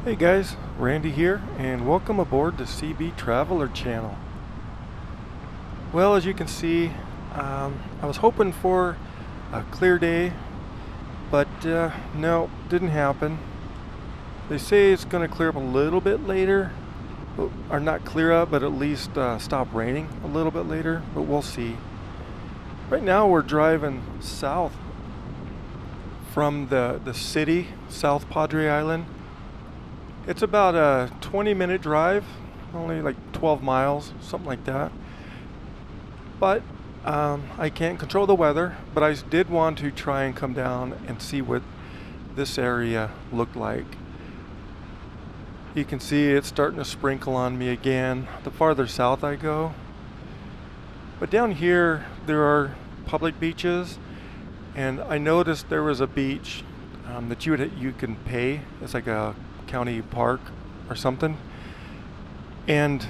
Hey guys, Randy here, and welcome aboard the Seabee Traveler channel. Well, as you can see, I was hoping for a clear day, but no, didn't happen. They say it's going to clear up a little bit later, or not clear up, but at least stop raining a little bit later, but we'll see. Right now we're driving south from the city, South Padre Island. It's about a 20-minute drive, only like 12 miles, something like that. But I can't control the weather, but I did want to try and come down and see what this area looked like. You can see it's starting to sprinkle on me again the farther south I go. But down here there are public beaches, and I noticed there was a beach that you can pay. It's like a county park or something, and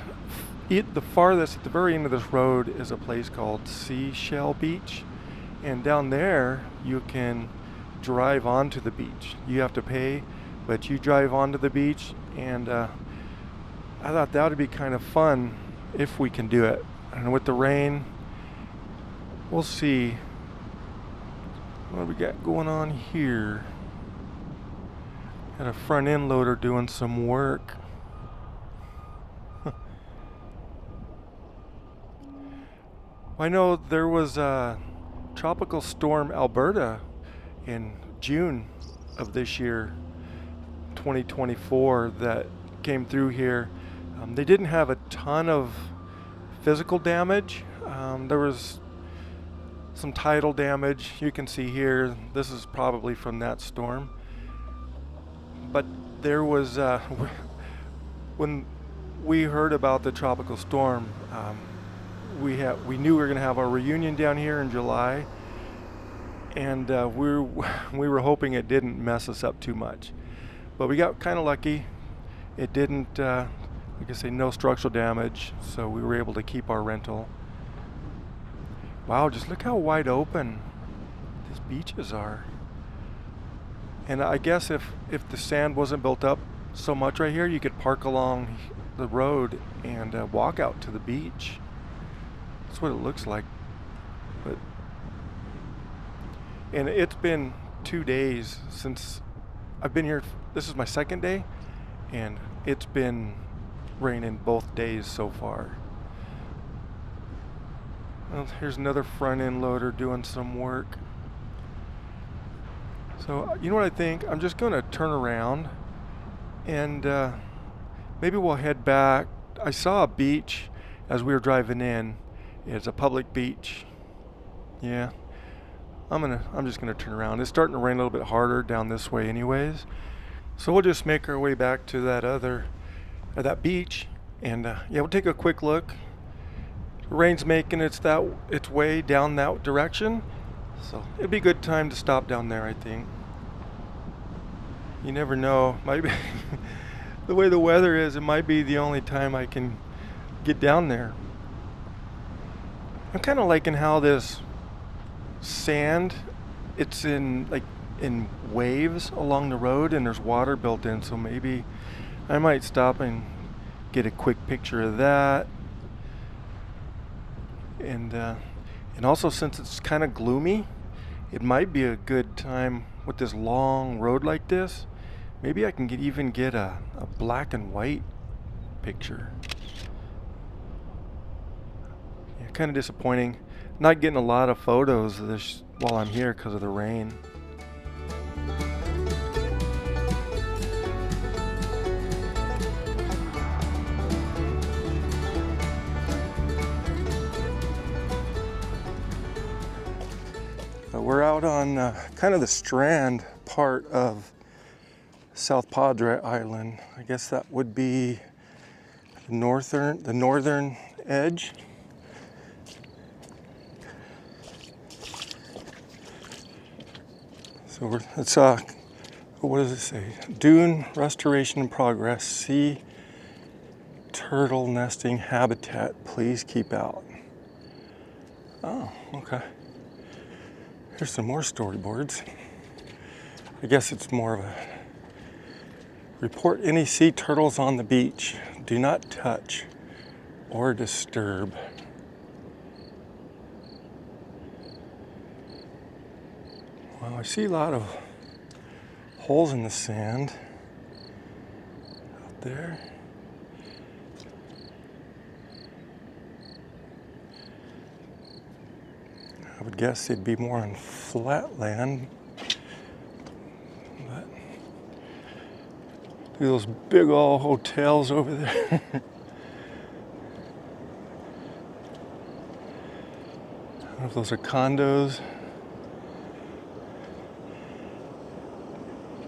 the farthest at the very end of this road is a place called Seashell Beach, and down there you can drive onto the beach. You have to pay, but you drive onto the beach, and I thought that would be kind of fun if we can do it. And with the rain, we'll see. What do we got going on here? Got a front end loader doing some work. I know there was a tropical storm Alberta in June of this year, 2024, that came through here. They didn't have a ton of physical damage. There was some tidal damage. You can see here, this is probably from that storm. But there was, when we heard about the tropical storm, we knew we were going to have our reunion down here in July, and we were hoping it didn't mess us up too much. But we got kind of lucky. It didn't, like I say, no structural damage, so we were able to keep our rental. Wow, just look how wide open these beaches are. And I guess if the sand wasn't built up so much right here, you could park along the road and walk out to the beach. That's what it looks like. And it's been 2 days since I've been here. This is my second day, and it's been raining both days so far. Well, here's another front end loader doing some work. So, you know what I think? I'm just going to turn around and maybe we'll head back. I saw a beach as we were driving in. It's a public beach. Yeah. I'm just going to turn around. It's starting to rain a little bit harder down this way anyways. So we'll just make our way back to that beach, and yeah, we'll take a quick look. The rain's making its way down that direction. So it'd be a good time to stop down there, I think. You never know. Might be the way the weather is, it might be the only time I can get down there. I'm kind of liking how this sand, it's in waves along the road, and there's water built in, so maybe I might stop and get a quick picture of that. And also, since it's kind of gloomy, it might be a good time with this long road like this. Maybe I can even get a black and white picture. Yeah, kind of disappointing. Not getting a lot of photos of this while I'm here because of the rain. We're out on kind of the strand part of South Padre Island. I guess that would be the northern edge. So it's what does it say? Dune restoration in progress. Sea turtle nesting habitat. Please keep out. Oh, okay. Here's some more storyboards. I guess it's more of Report any sea turtles on the beach. Do not touch or disturb. Well, I see a lot of holes in the sand out there. I would guess they'd be more on flat land. But look at those big old hotels over there. I don't know if those are condos.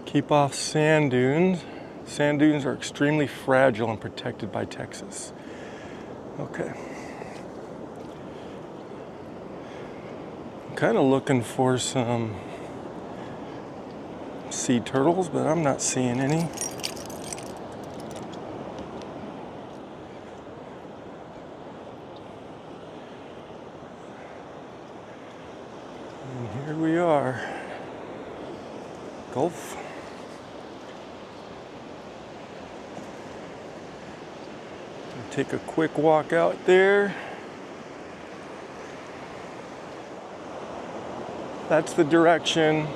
Keep off sand dunes. Sand dunes are extremely fragile and protected by Texas. Okay. I'm kind of looking for some sea turtles, but I'm not seeing any. And here we are. Gulf. Take a quick walk out there. That's the direction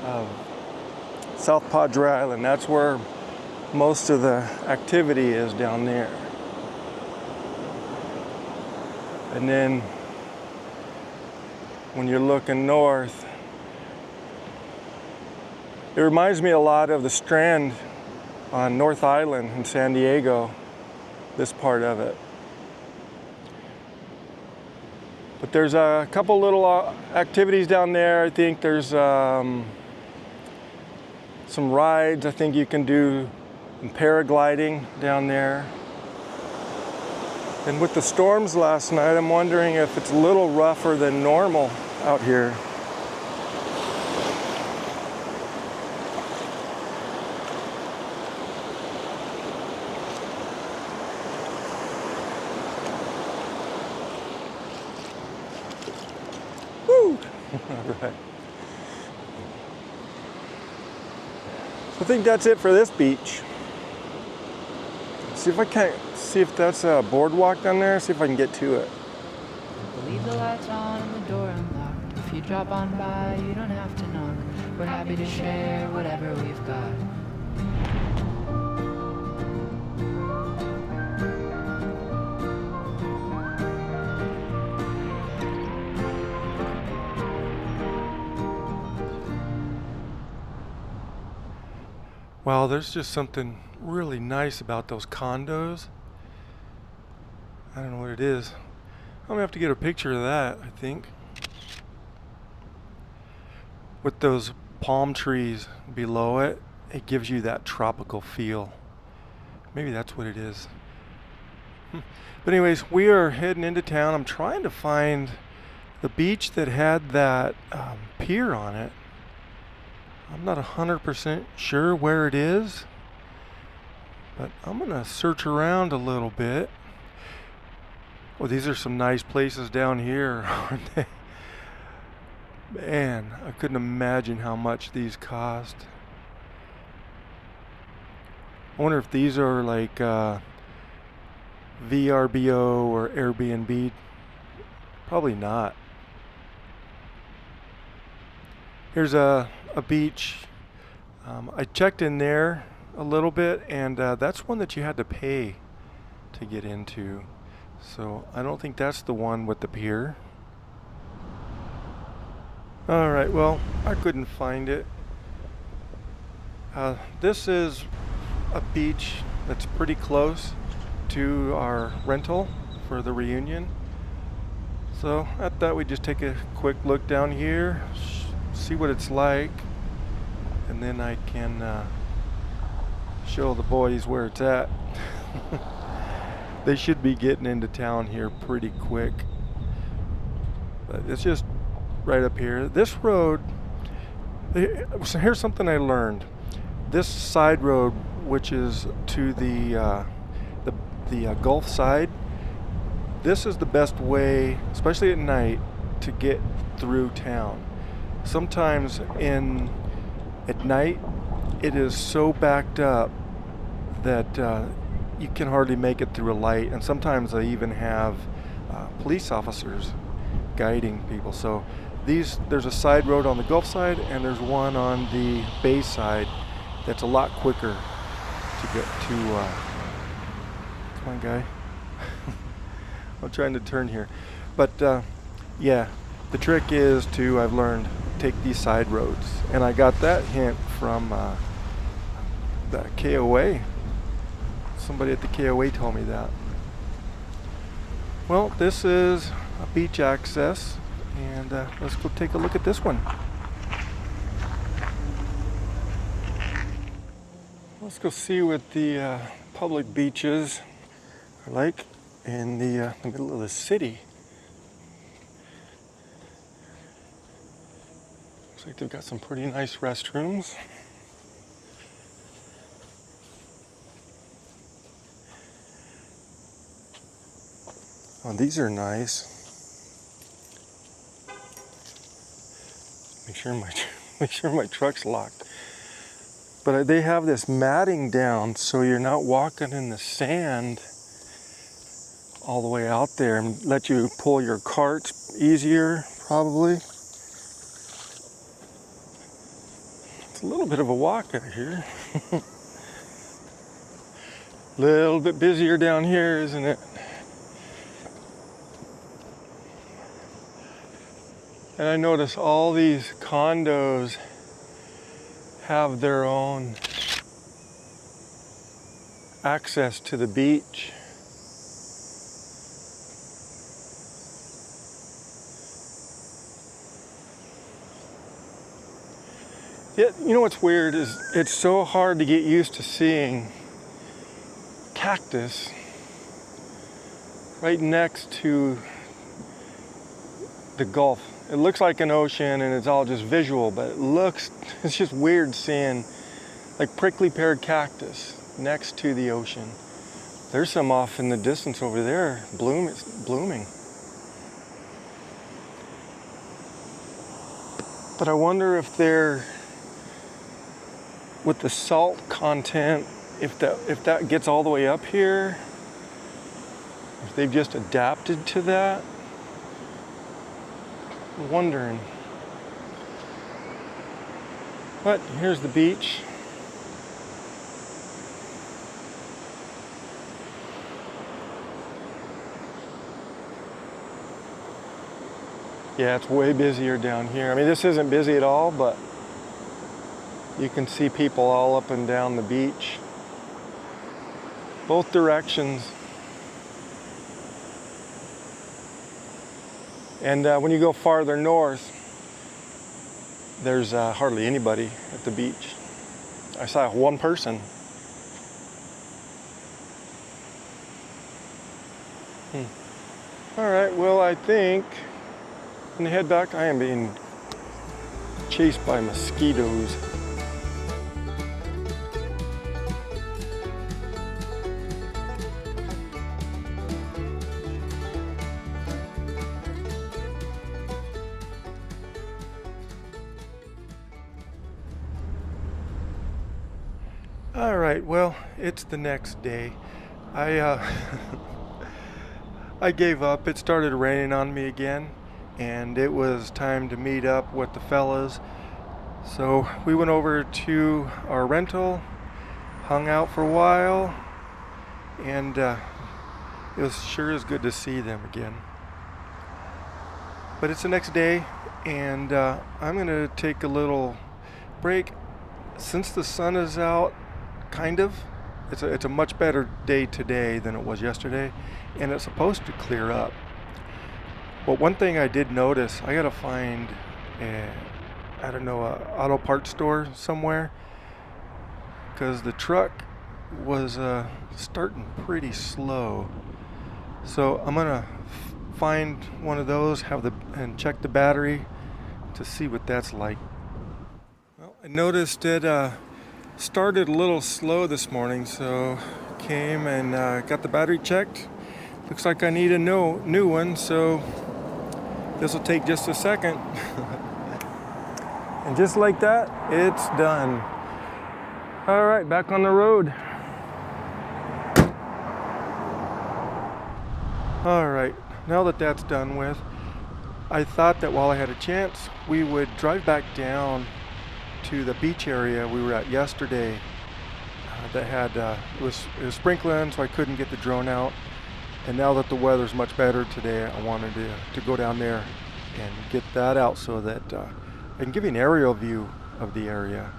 of South Padre Island. That's where most of the activity is down there. And then when you're looking north, it reminds me a lot of the Strand on North Island in San Diego, this part of it. But there's a couple little activities down there. I think there's some rides I think you can do, and paragliding down there. And with the storms last night, I'm wondering if it's a little rougher than normal out here. All right. So I think that's it for this beach. See if that's a boardwalk down there. See if I can get to it. Leave the lights on and the door unlocked. If you drop on by, you don't have to knock. We're happy to share whatever we've got. Wow, there's just something really nice about those condos. I don't know what it is. I'm gonna have to get a picture of that, I think. With those palm trees below it, it gives you that tropical feel. Maybe that's what it is. But anyways, we are heading into town. I'm trying to find the beach that had that pier on it. I'm not 100% sure where it is, but I'm gonna search around a little bit. Well, these are some nice places down here, aren't they? Man, I couldn't imagine how much these cost. I wonder if these are like VRBO or Airbnb. Probably not. Here's a beach. I checked in there a little bit, and that's one that you had to pay to get into. So I don't think that's the one with the pier. All right, well, I couldn't find it. This is a beach that's pretty close to our rental for the reunion. So I thought we'd just take a quick look down here, see what it's like, and then I can show the boys where it's at. They should be getting into town here pretty quick, but it's just right up here. This road, so here's something I learned. This side road, which is to the Gulf side, this is the best way, especially at night, to get through town. Sometimes at night, it is so backed up that you can hardly make it through a light, and sometimes they even have police officers guiding people. So there's a side road on the Gulf side, and there's one on the Bayside that's a lot quicker to get to. Come on, guy. I'm trying to turn here, but yeah, the trick is to, I've learned, take these side roads, and I got that hint from the KOA. Somebody at the KOA told me that. Well, this is a beach access, and let's go take a look at this one. Let's go see what the public beaches are like in the middle of the city. Looks like they've got some pretty nice restrooms. Oh, these are nice. Make sure my truck's locked. But they have this matting down, so you're not walking in the sand all the way out there, and let you pull your cart easier, probably. It's a little bit of a walk out here. A little bit busier down here, isn't it? And I notice all these condos have their own access to the beach. Yet, you know what's weird is it's so hard to get used to seeing cactus right next to the Gulf. It looks like an ocean and it's all just visual, but it's just weird seeing like prickly pear cactus next to the ocean. There's some off in the distance over there, blooming. But I wonder if they're, with the salt content, if that gets all the way up here, if they've just adapted to that. I'm wondering. But here's the beach. Yeah, it's way busier down here. I mean, this isn't busy at all, but you can see people all up and down the beach. Both directions. And when you go farther north, there's hardly anybody at the beach. I saw one person. All right, well, I think when I head back, I am being chased by mosquitoes. All right, well, it's the next day. I gave up. It started raining on me again, and it was time to meet up with the fellas. So we went over to our rental, hung out for a while, and it was sure is good to see them again. But it's the next day, and I'm gonna take a little break. Since the sun is out, kind of. It's a much better day today than it was yesterday, and it's supposed to clear up. But one thing I did notice, I gotta find a auto parts store somewhere, because the truck was starting pretty slow. So I'm gonna find one of those, and check the battery to see what that's like. Well, I noticed it started a little slow this morning, so came and got the battery checked. Looks like I need a new one, so this will take just a second. And just like that, it's done. All right, back on the road. All right, now that that's done with, I thought that while I had a chance, we would drive back down to the beach area we were at yesterday. That had it was sprinkling, so I couldn't get the drone out. And now that the weather's much better today, I wanted to go down there and get that out so that I can give you an aerial view of the area.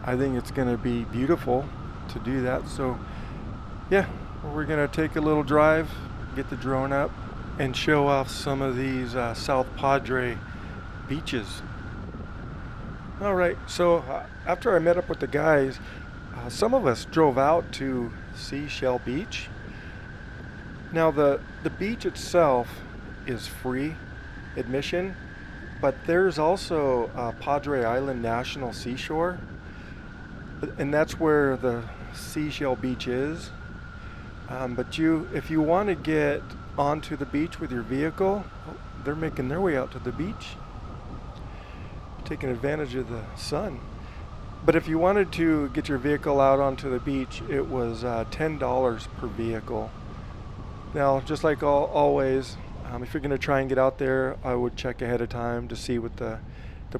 I think it's going to be beautiful to do that. So yeah, we're going to take a little drive, get the drone up, and show off some of these South Padre beaches. All right, so after I met up with the guys, some of us drove out to Seashell Beach. Now the beach itself is free admission, but there's also Padre Island National Seashore, and that's where the Seashell Beach is. But if you want to get onto the beach with your vehicle, they're making their way out to the beach, taking advantage of the sun. But if you wanted to get your vehicle out onto the beach, it was $10 per vehicle. Now, just like always, if you're going to try and get out there, I would check ahead of time to see what the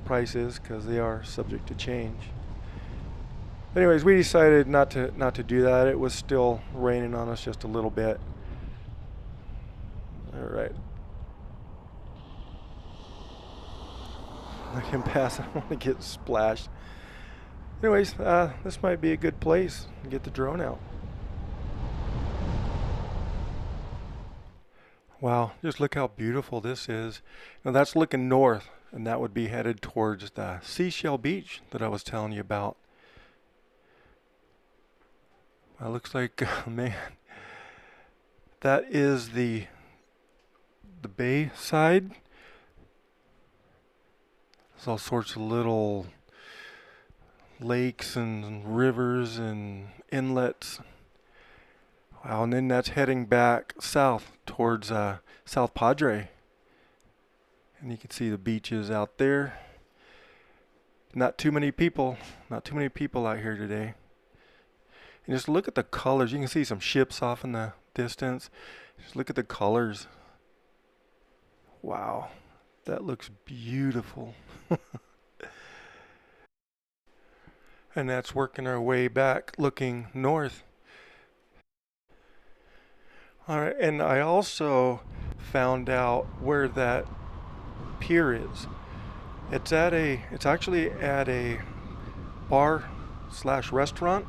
price is, because they are subject to change. Anyways, we decided not to do that. It was still raining on us just a little bit. All right. Let him pass. I don't want to get splashed. Anyways, this might be a good place to get the drone out. Wow, just look how beautiful this is. Now that's looking north, and that would be headed towards the Seashell Beach that I was telling you about. Well, looks like, man, that is the Bayside. There's all sorts of little lakes and rivers and inlets. Wow, and then that's heading back south towards South Padre. And you can see the beaches out there. Not too many people out here today. And just look at the colors. You can see some ships off in the distance. Just look at the colors. Wow, that looks beautiful. And that's working our way back, looking north. All right, and I also found out where that pier is. It's actually at a bar/restaurant.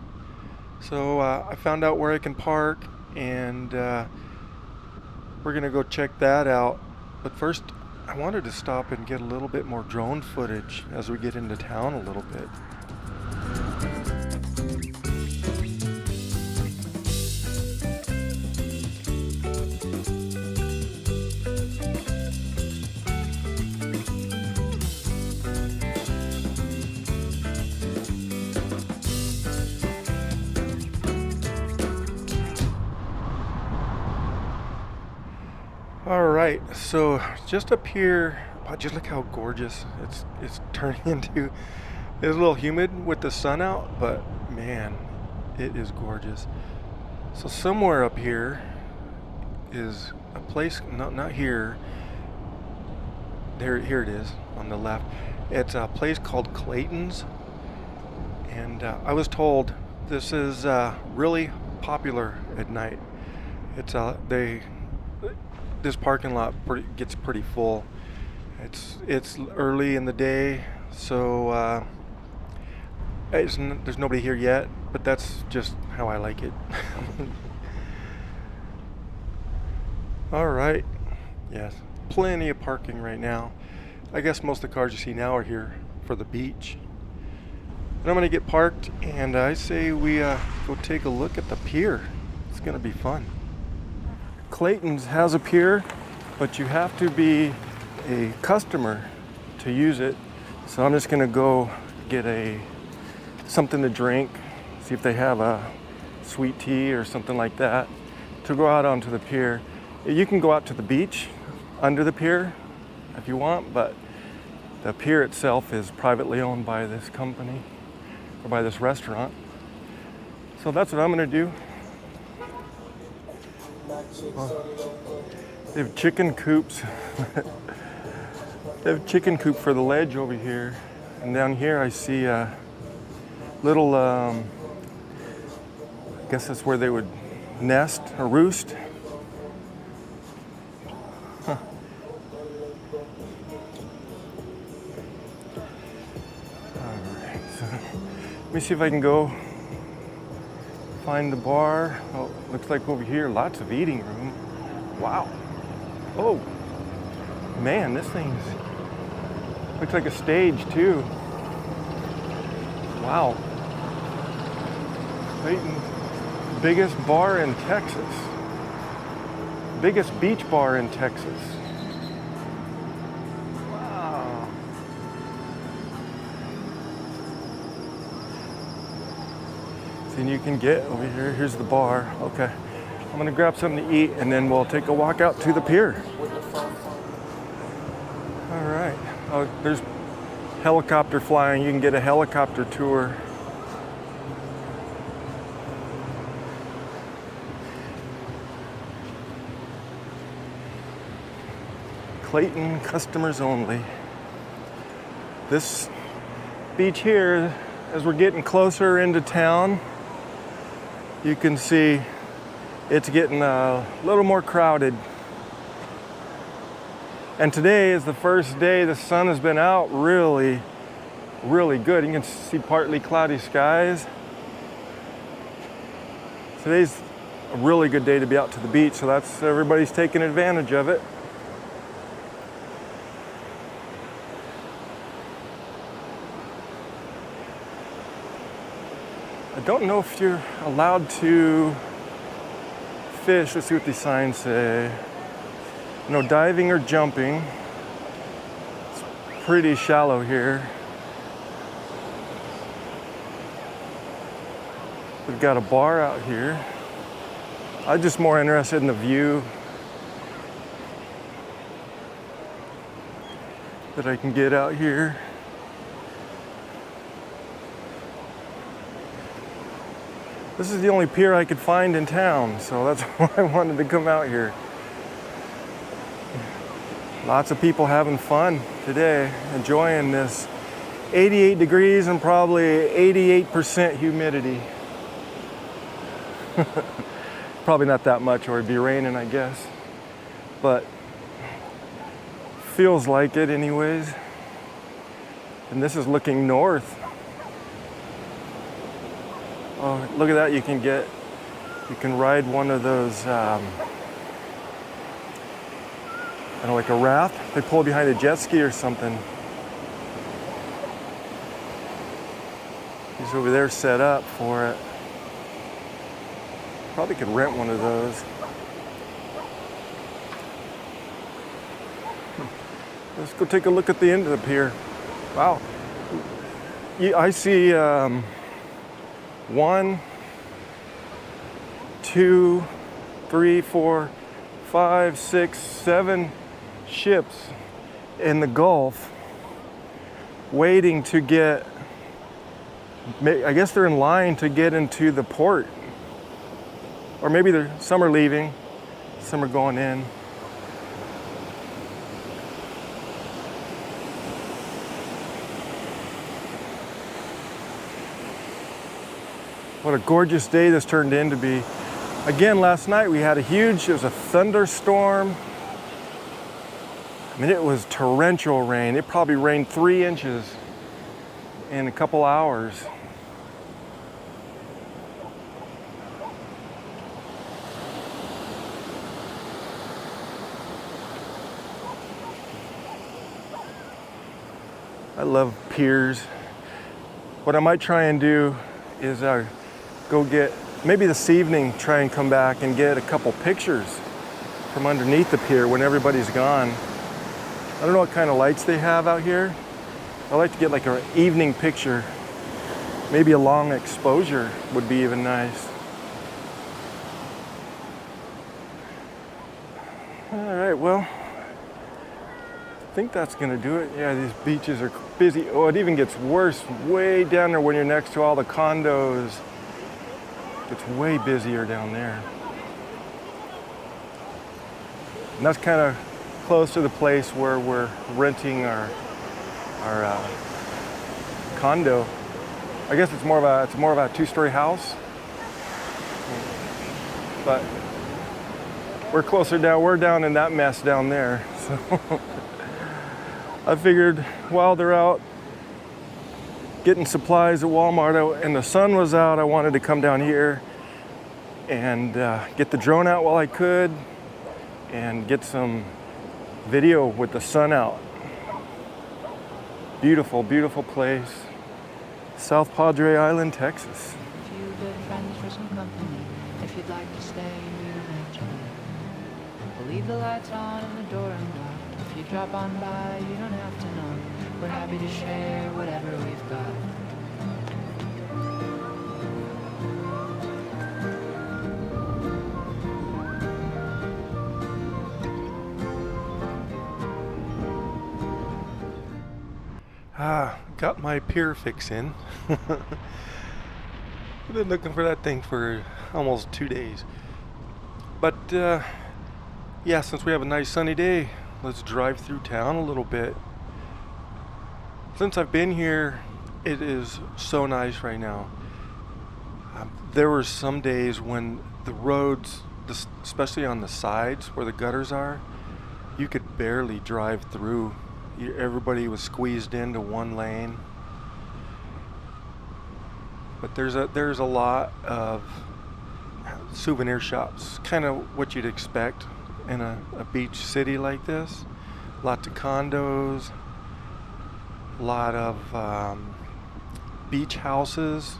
So I found out where I can park, and we're gonna go check that out. But first, I wanted to stop and get a little bit more drone footage as we get into town a little bit. All right, so just up here, wow, just look how gorgeous it's turning into. It's a little humid with the sun out, but man, it is gorgeous. So somewhere up here is a place, not here. Here it is on the left. It's a place called Clayton's, and I was told this is really popular at night. It's this parking lot gets pretty full. It's early in the day, so there's nobody here yet, but that's just how I like it. All right, yes, plenty of parking right now. I guess most of the cars you see now are here for the beach. But I'm gonna get parked, and I say we go take a look at the pier. It's gonna be fun. Clayton's has a pier, but you have to be a customer to use it. So I'm just gonna go get something to drink, see if they have a sweet tea or something like that, to go out onto the pier. You can go out to the beach under the pier if you want, but the pier itself is privately owned by this company or by this restaurant. So that's what I'm gonna do. Oh, they have chicken coops. They have chicken coop for the ledge over here. And down here I see a little, I guess that's where they would nest or roost. Huh. All right, so let me see if I can go find the bar. Oh, looks like over here, lots of eating room. Wow. Oh, man, this thing's, looks like a stage too. Wow. Clayton's biggest bar in Texas. Biggest beach bar in Texas. Wow. See, you can get over here. Here's the bar. Okay. I'm gonna grab something to eat and then we'll take a walk out to the pier. All right. Oh, there's helicopter flying. You can get a helicopter tour. Clayton customers only. This beach here, as we're getting closer into town, you can see it's getting a little more crowded. And today is the first day the sun has been out really, really good. You can see partly cloudy skies. Today's a really good day to be out to the beach, so that's everybody's taking advantage of it. I don't know if you're allowed to fish. Let's see what these signs say. No diving or jumping. It's pretty shallow here. We've got a bar out here. I'm just more interested in the view that I can get out here. This is the only pier I could find in town, so that's why I wanted to come out here. Lots of people having fun today, enjoying this 88 degrees and probably 88% humidity. Probably not that much or it'd be raining, I guess. But feels like it anyways. And this is looking north. Oh, look at that, you can ride one of those, I don't know, like a raft. They pull behind a jet ski or something. He's over there set up for it. Probably could rent one of those. Let's go take a look at the end of the pier. Wow. I see 1, 2, 3, 4, 5, 6, 7 ships in the Gulf waiting to get, I guess they're in line to get into the port. Or maybe some are leaving, some are going in. What a gorgeous day this turned in to be. Again, last night we had it was a thunderstorm. I mean, it was torrential rain. It probably rained 3 inches in a couple hours. I love piers. What I might try and do is go get, maybe this evening, try and come back and get a couple pictures from underneath the pier when everybody's gone. I don't know what kind of lights they have out here. I like to get like an evening picture. Maybe a long exposure would be even nice. All right, well, I think that's gonna do it. Yeah, these beaches are busy. Oh, it even gets worse way down there when you're next to all the condos It's way busier down there. And that's kind of close to the place where we're renting our condo. I guess it's more of a two-story house, but we're closer down. We're down in that mess down there. So I figured while they're out getting supplies at Walmart and the sun was out, I wanted to come down here and get the drone out while I could and get some video with the sun out. Beautiful, beautiful place. South Padre Island, Texas. A few good friends for some company. If you'd like to stay, meet eventually. We'll leave the lights on and the door unlocked. If you drop on by, you don't have to knock. We're happy to share whatever we've got. Got my pier fix in. I've been looking for that thing for almost 2 days. But yeah, since we have a nice sunny day, let's drive through town a little bit. Since I've been here, it is so nice right now. There were some days when the roads, especially on the sides where the gutters are, you could barely drive through. Everybody was squeezed into one lane. But there's a lot of souvenir shops, kind of what you'd expect in a beach city like this. Lots of condos, a lot of beach houses.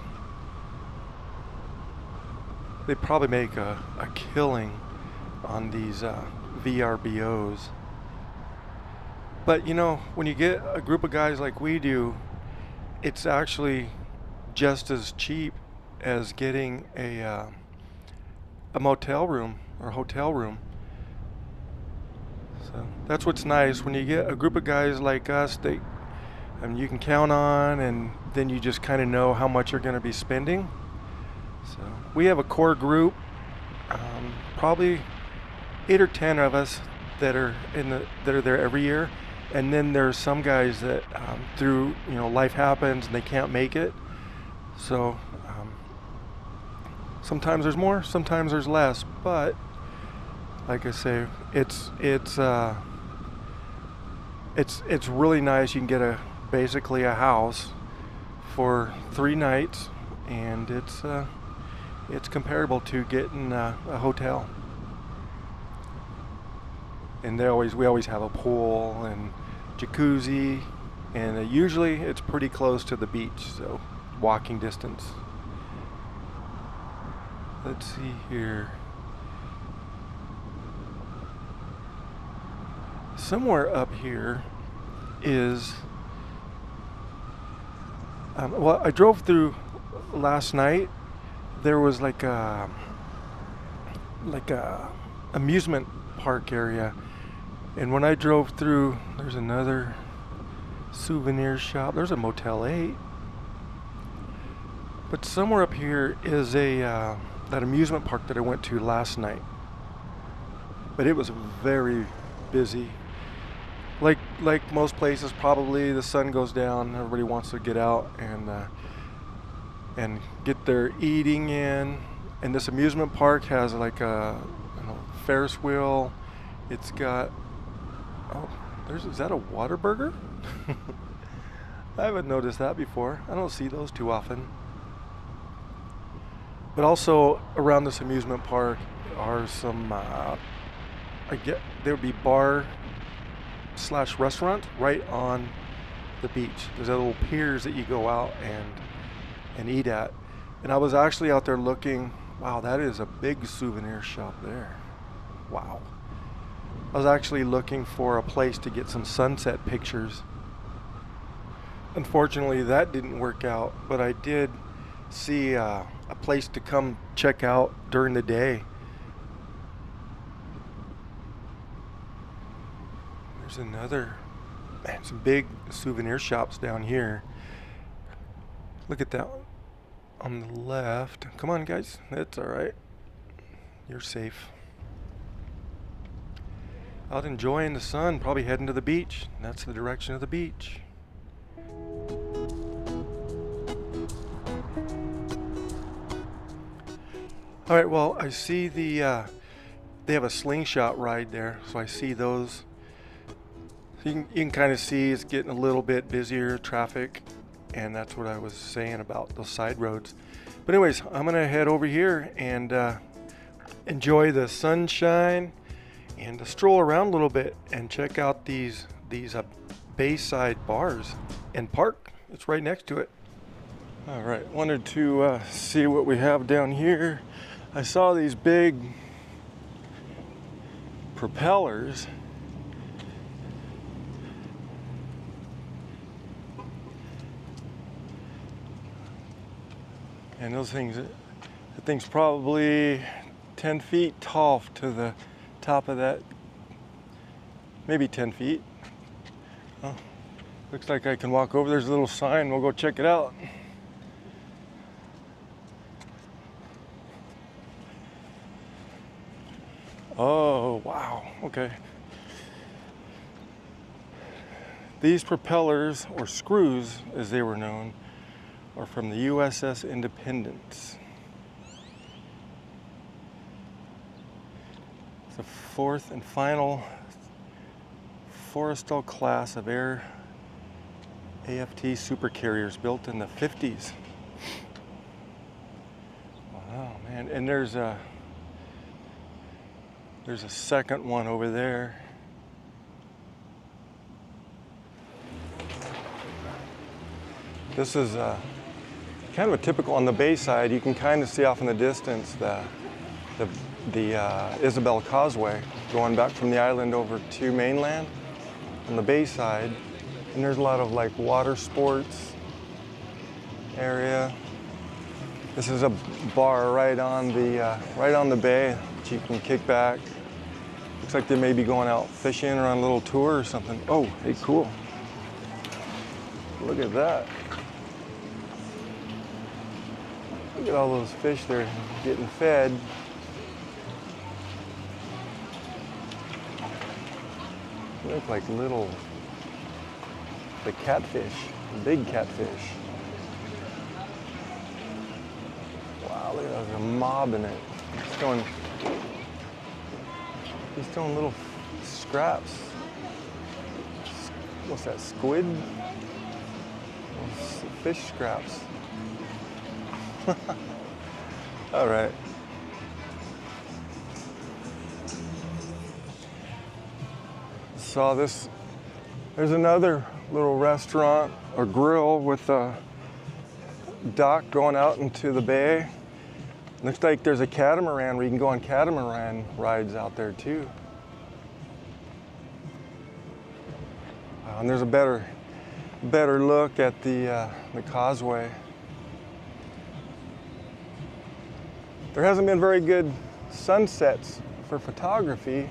They probably make a killing on these VRBOs. But you know, when you get a group of guys like we do, it's actually just as cheap as getting a motel room or hotel room. So that's what's nice when you get a group of guys like us that you can count on, and then you just kind of know how much you're going to be spending. So we have a core group, probably 8 or 10 of us that are there every year. And then there's some guys that through life happens and they can't make it. So sometimes there's more, sometimes there's less. But like I say, it's really nice. You can get basically a house for 3 nights, and it's comparable to getting a hotel. And we always have a pool and jacuzzi, and usually it's pretty close to the beach, so walking distance. Let's see here. Somewhere up here is well, I drove through last night. There was like a amusement park area. And when I drove through, there's another souvenir shop. There's a Motel 8. But somewhere up here is that amusement park that I went to last night. But it was very busy. Like most places, probably the sun goes down. Everybody wants to get out and get their eating in. And this amusement park has like a Ferris wheel. It's got is that a Whataburger? I haven't noticed that before. I don't see those too often. But also around this amusement park are some there would be bar / restaurant right on the beach. There's little piers that you go out and eat at. And I was actually out there looking. Wow, that is a big souvenir shop there. Wow. I was actually looking for a place to get some sunset pictures. Unfortunately, that didn't work out, but I did see a place to come check out during the day. There's some big souvenir shops down here. Look at that one. on the left. Come on, guys. It's all right. You're safe. Out enjoying the sun, probably heading to the beach. That's the direction of the beach. All right, well, I see they have a slingshot ride there, so I see those. So you can kind of see it's getting a little bit busier traffic, and that's what I was saying about those side roads. But anyways, I'm gonna head over here and enjoy the sunshine and stroll around a little bit and check out these Bayside bars and park. It's right next to it. All right, wanted to see what we have down here. I saw these big propellers. And those things, the thing's probably 10 feet tall to the top of that, maybe 10 feet. Oh, looks like I can walk over. There's a little sign. We'll go check it out. Oh, wow. Okay. These propellers, or screws as they were known, are from the USS Independence. It's the fourth and final Forrestal class of air AFT supercarriers built in the 50s. Wow, man. And there's a second one over there. This is kind of a typical on the Bayside. You can kind of see off in the distance the Isabel Causeway going back from the island over to mainland on the Bayside. And there's a lot of like water sports area. This is a bar right on the bay that you can kick back. Looks like they may be going out fishing or on a little tour or something. Oh, hey, cool. Look at that. Look at all those fish there getting fed. They look like the catfish, the big catfish. Wow, look at that, there's a mob in it. He's throwing little scraps. What's that, squid? Fish scraps. All right. Saw this. There's another little restaurant or grill with a dock going out into the bay. Looks like there's a catamaran where you can go on catamaran rides out there too. And there's a better look at the causeway. There hasn't been very good sunsets for photography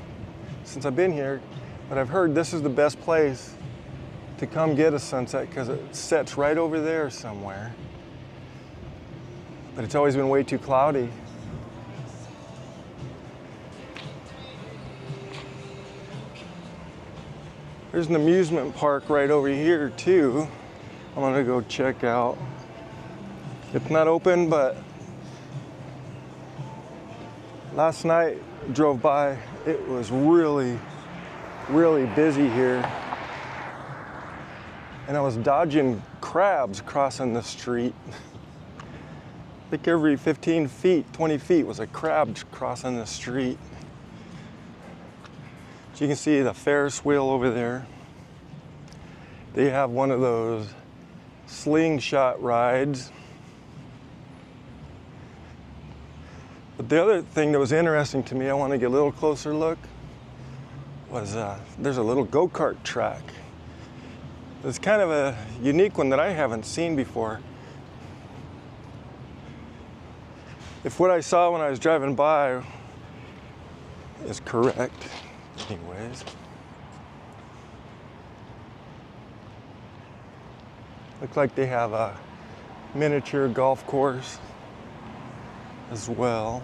since I've been here, but I've heard this is the best place to come get a sunset because it sets right over there somewhere. But it's always been way too cloudy. There's an amusement park right over here too. I'm gonna go check out. It's not open, but last night drove by. It was really, really busy here. And I was dodging crabs crossing the street. I think every 15 feet, 20 feet was a crab crossing the street. So you can see the Ferris wheel over there. They have one of those slingshot rides. But the other thing that was interesting to me, I want to get a little closer look, was there's a little go-kart track. It's kind of a unique one that I haven't seen before. If what I saw when I was driving by is correct, anyways. Looks like they have a miniature golf course as well.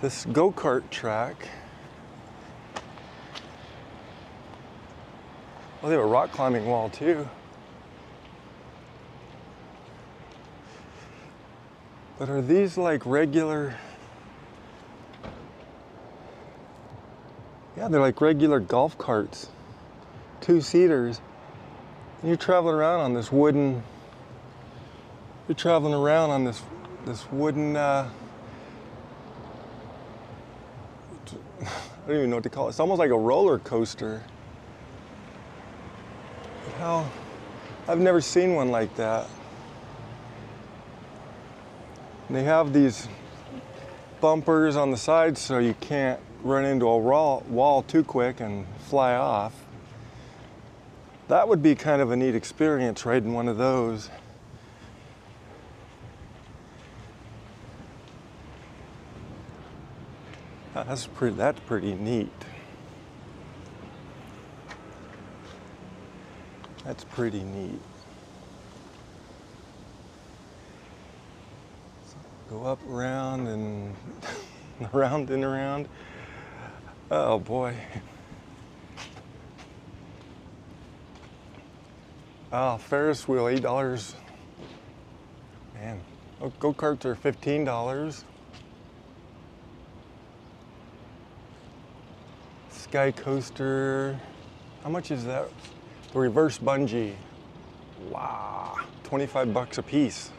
This go-kart track. Oh, they have a rock climbing wall too. But are these like regular? Yeah, they're like regular golf carts, two-seaters. And you're traveling around on this wooden. You're traveling around on this wooden. I don't even know what to call it. It's almost like a roller coaster. But how? I've never seen one like that. And they have these bumpers on the sides so you can't run into a wall too quick and fly off. That would be kind of a neat experience, riding one of those. That's pretty neat. That's pretty neat. So go up, around, and around and around. Oh boy. Oh, Ferris wheel, $8. Man, go-karts are $15. Sky coaster, how much is that? The reverse bungee, wow, $25 a piece.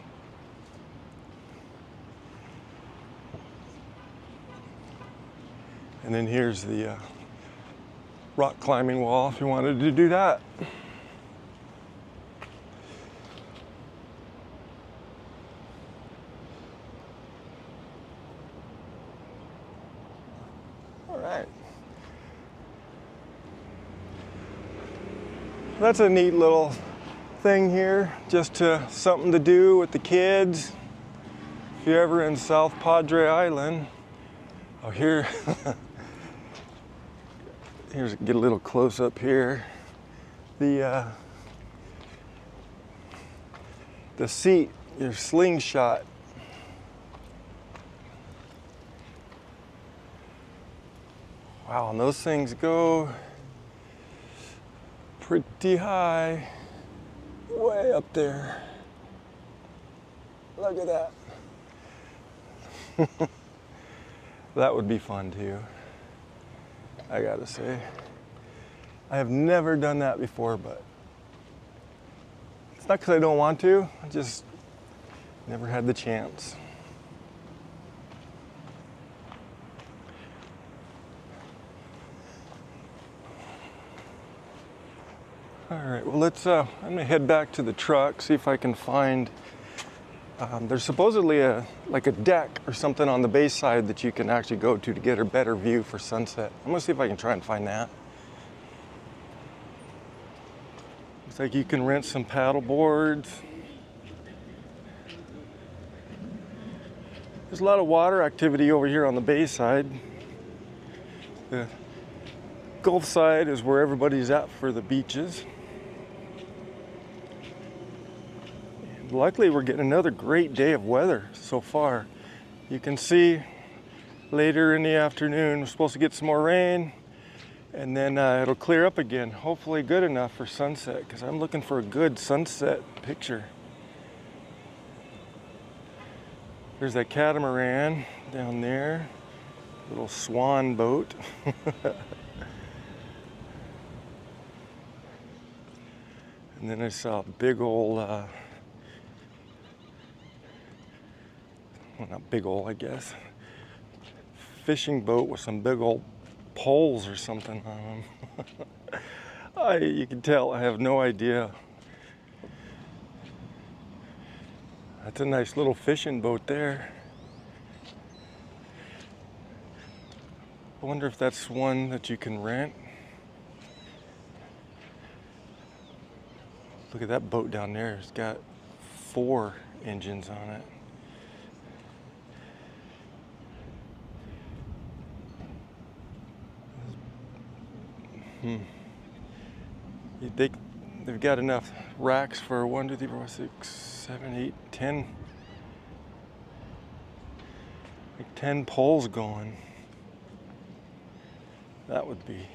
And then here's the rock climbing wall if you wanted to do that. All right. That's a neat little thing here, just something to do with the kids. If you're ever in South Padre Island, oh here, here's get a little close up here. The seat, your slingshot. Wow, and those things go pretty high, way up there. Look at that. That would be fun too, I gotta say. I have never done that before, but it's not because I don't want to, I just never had the chance. All right, well I'm gonna head back to the truck, see if I can find, there's supposedly like a deck or something on the Bayside that you can actually go to get a better view for sunset. I'm gonna see if I can try and find that. Looks like you can rent some paddle boards. There's a lot of water activity over here on the Bayside. The Gulf side is where everybody's at for the beaches. Luckily, we're getting another great day of weather so far. You can see later in the afternoon, we're supposed to get some more rain, and then it'll clear up again. Hopefully good enough for sunset, because I'm looking for a good sunset picture. There's that catamaran down there, little swan boat. And then I saw a big old, well, not big old, I guess, fishing boat with some big old poles or something on them. You can tell I have no idea. That's a nice little fishing boat there. I wonder if that's one that you can rent. Look at that boat down there. It's got 4 engines on it. They've got enough racks for 1, 2, 3, 4, 5, 6, 7, 8, 10. Like 10 poles going. That would be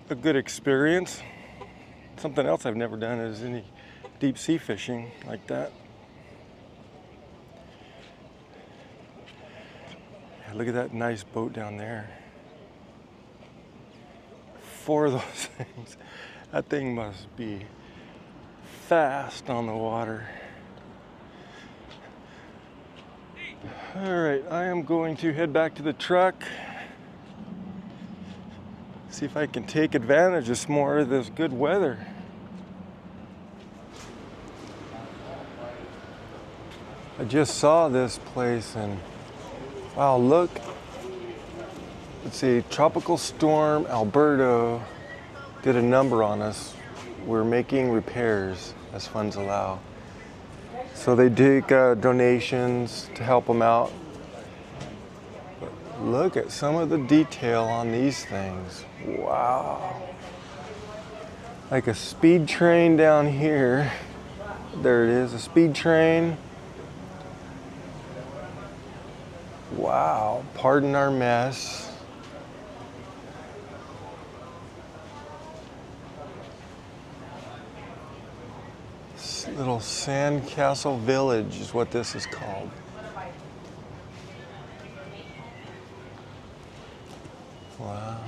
a good experience. Something else I've never done is any deep sea fishing like that. Yeah, look at that nice boat down there. 4 of those things. That thing must be fast on the water. All right, I am going to head back to the truck. See if I can take advantage of some more of this good weather. I just saw this place and wow, look. Let's see, Tropical Storm Alberto did a number on us. We're making repairs as funds allow. So they take donations to help them out. But look at some of the detail on these things. Wow. Like a speed train down here. There it is, a speed train. Wow, pardon our mess. This little sandcastle village is what this is called. Wow.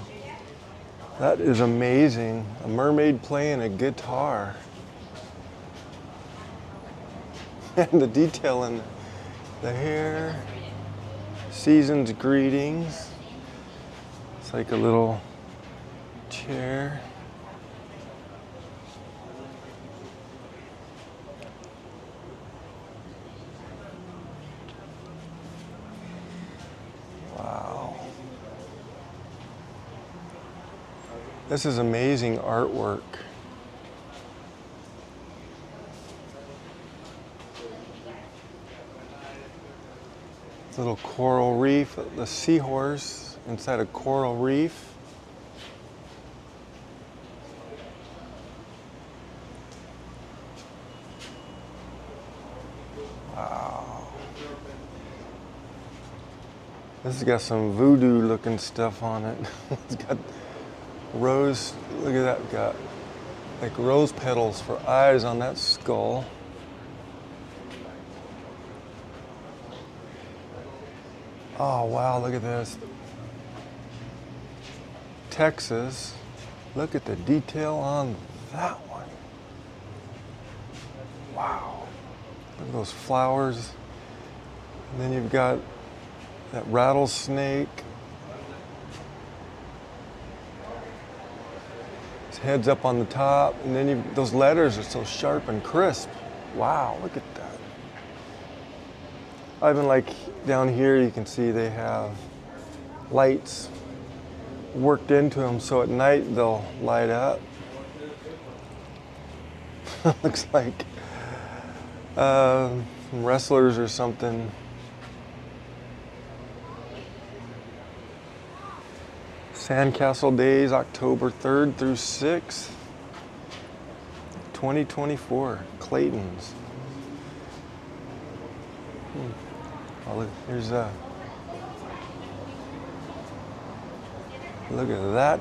That is amazing. A mermaid playing a guitar. And the detail in the hair. Season's greetings. It's like a little chair. Wow. This is amazing artwork. Little coral reef, the seahorse inside a coral reef. Wow. This has got some voodoo looking stuff on it. It's got rose, look at that, got like rose petals for eyes on that skull. Oh wow, look at this. Texas. Look at the detail on that one. Wow. Look at those flowers. And then you've got that rattlesnake. His head's up on the top. And then those letters are so sharp and crisp. Wow, look at that. Even like down here, you can see they have lights worked into them, so at night they'll light up. Looks like some wrestlers or something. Sandcastle Days, October 3rd through 6th, 2024, Clayton's. Oh, look, here's look at that.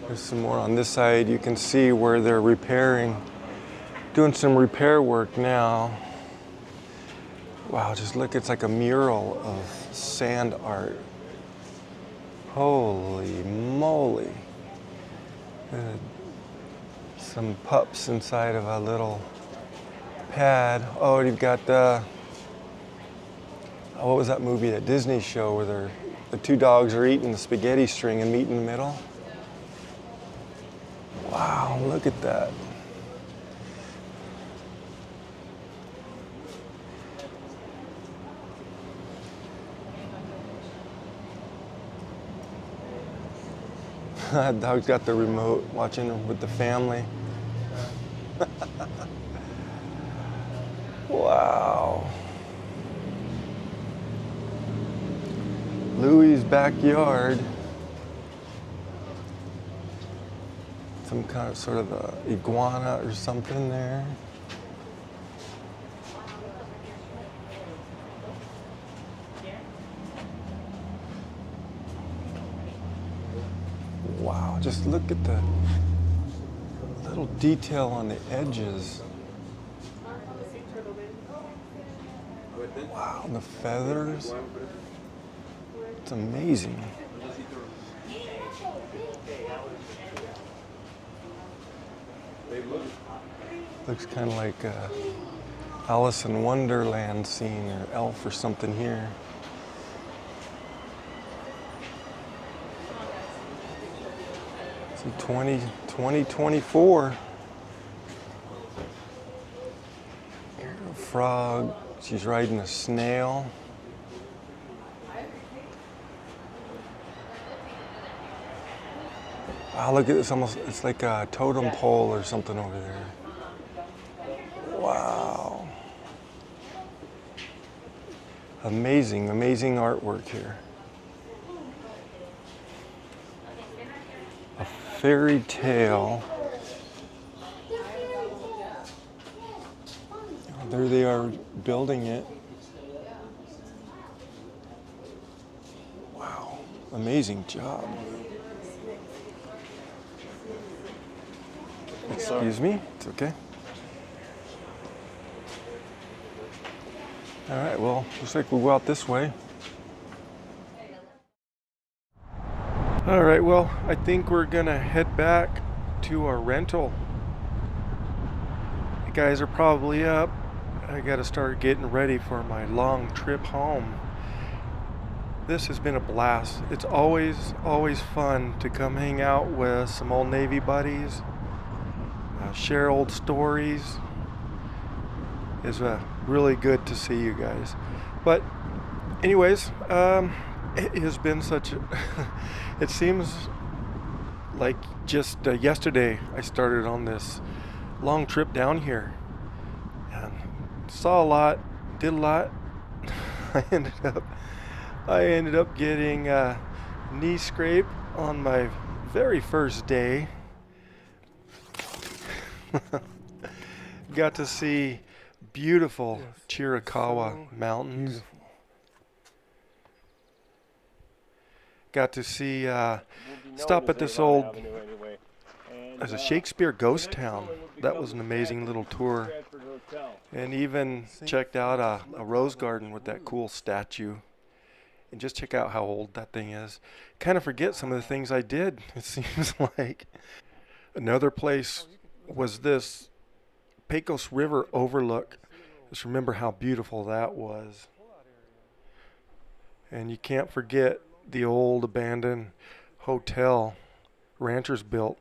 There's some more on this side. You can see where they're doing some repair work now. Wow, just look, it's like a mural of sand art. Holy moly. Some pups inside of a little pad. Oh, you've got what was that movie, that Disney show where the 2 dogs are eating the spaghetti string and meat in the middle? Wow, look at that. That dog's got the remote, watching with the family. Wow. Louie's backyard. Some kind of sort of a iguana or something there. Wow, just look at the little detail on the edges. Wow, the feathers. It's amazing. Looks kind of like a Alice in Wonderland scene or Elf or something here. See, 2024. Here's a frog. She's riding a snail. Wow, look at this, it's like a totem pole or something over there. Wow. Amazing, amazing artwork here. A fairy tale. Oh, there they are building it. Wow, amazing job. Excuse me, it's okay. All right, well, looks like we'll go out this way. All right, well, I think we're gonna head back to our rental. You guys are probably up. I gotta start getting ready for my long trip home. This has been a blast. It's always fun to come hang out with some old Navy buddies, share old stories. It's really good to see you guys. But anyways, it has been such a it seems like just yesterday I started on this long trip down here and saw a lot, did a lot. I ended up getting a knee scrape on my very first day. Got to see beautiful Chiricahua Mountains. Got to see, stop at this old, there's a Shakespeare ghost town. That was an amazing little tour. And even checked out a rose garden with that cool statue. And just check out how old that thing is. Kind of forget some of the things I did, it seems like. Another place was this Pecos River overlook. Just remember how beautiful that was. And you can't forget the old abandoned hotel ranchers built.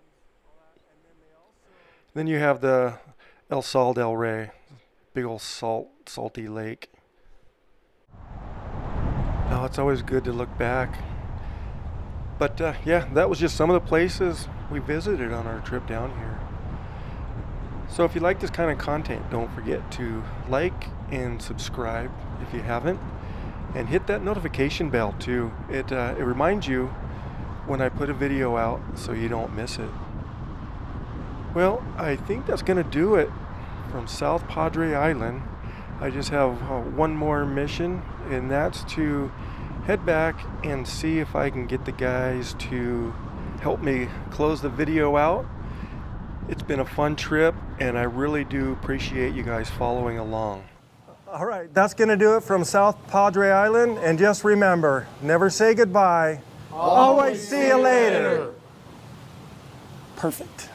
Then you have the El Sal del Rey, big old salty lake. No, it's always good to look back. But yeah, that was just some of the places we visited on our trip down here. So if you like this kind of content, don't forget to like and subscribe if you haven't. And hit that notification bell too. It reminds you when I put a video out so you don't miss it. Well, I think that's going to do it from South Padre Island. I just have one more mission, and that's to head back and see if I can get the guys to help me close the video out. It's been a fun trip, and I really do appreciate you guys following along. All right, that's going to do it from South Padre Island. And just remember, never say goodbye. Always see you later. Perfect.